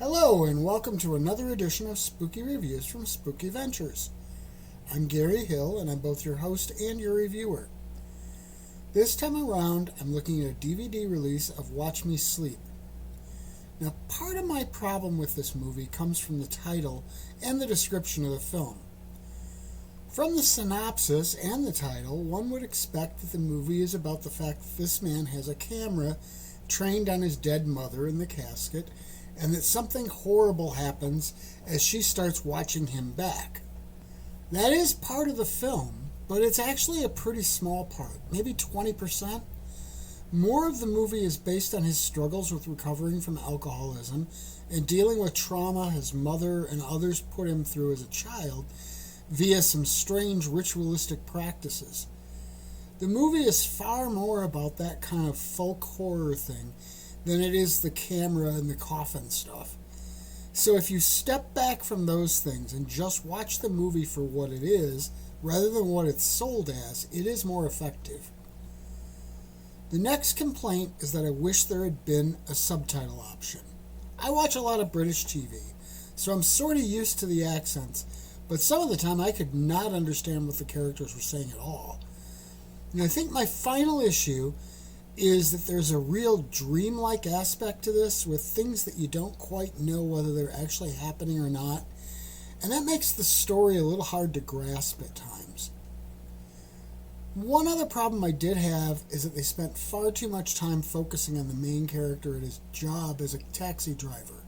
Hello, and welcome to another edition of Spooky Reviews from Spooky Ventures. I'm Gary Hill, and I'm both your host and your reviewer. This time around, I'm looking at a DVD release of Watch Me Sleep. Now, part of my problem with this movie comes from the title and the description of the film. From the synopsis and the title, one would expect that the movie is about the fact that this man has a camera trained on his dead mother in the casket, and that something horrible happens as she starts watching him back. That is part of the film, but it's actually a pretty small part, maybe 20%. More of the movie is based on his struggles with recovering from alcoholism and dealing with trauma his mother and others put him through as a child via some strange ritualistic practices. The movie is far more about that kind of folk horror thing than it is the camera and the coffin stuff. So if you step back from those things and just watch the movie for what it is, rather than what it's sold as, it is more effective. The next complaint is that I wish there had been a subtitle option. I watch a lot of British TV, so I'm sort of used to the accents, but some of the time I could not understand what the characters were saying at all. And I think my final issue is that there's a real dreamlike aspect to this with things that you don't quite know whether they're actually happening or not, and that makes the story a little hard to grasp at times. One other problem I did have is that they spent far too much time focusing on the main character at his job as a taxi driver.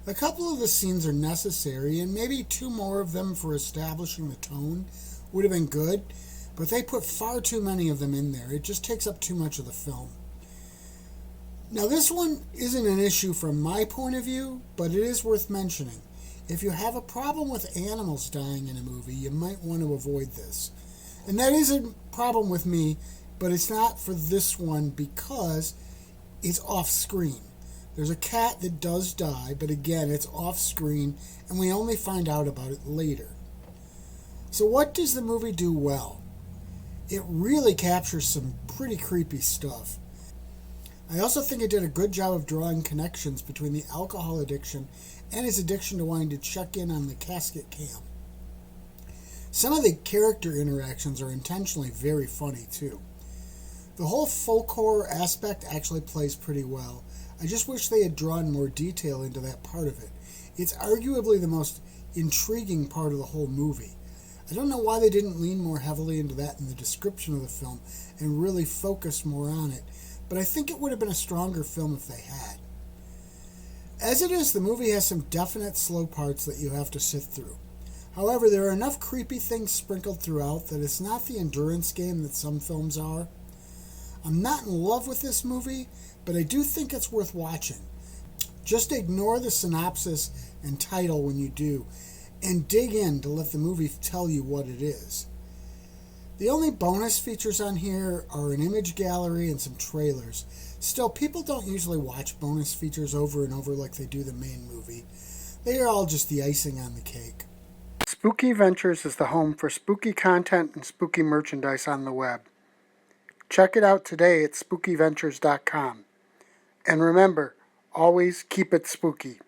A couple of the scenes are necessary, and maybe two more of them for establishing the tone would have been good, but they put far too many of them in there. It just takes up too much of the film. Now, this one isn't an issue from my point of view, but it is worth mentioning. If you have a problem with animals dying in a movie, you might want to avoid this. And that is a problem with me, but it's not for this one because it's off-screen. There's a cat that does die, but again, it's off-screen, and we only find out about it later. So what does the movie do well? It really captures some pretty creepy stuff. I also think it did a good job of drawing connections between the alcohol addiction and his addiction to wanting to check in on the casket cam. Some of the character interactions are intentionally very funny too. The whole folk horror aspect actually plays pretty well. I just wish they had drawn more detail into that part of it. It's arguably the most intriguing part of the whole movie. I don't know why they didn't lean more heavily into that in the description of the film and really focus more on it, but I think it would have been a stronger film if they had. As it is, the movie has some definite slow parts that you have to sit through. However, there are enough creepy things sprinkled throughout that it's not the endurance game that some films are. I'm not in love with this movie, but I do think it's worth watching. Just ignore the synopsis and title when you do, and dig in to let the movie tell you what it is. The only bonus features on here are an image gallery and some trailers. Still, people don't usually watch bonus features over and over like they do the main movie. They are all just the icing on the cake. Spooky Ventures is the home for spooky content and spooky merchandise on the web. Check it out today at spookyventures.com. And remember, always keep it spooky.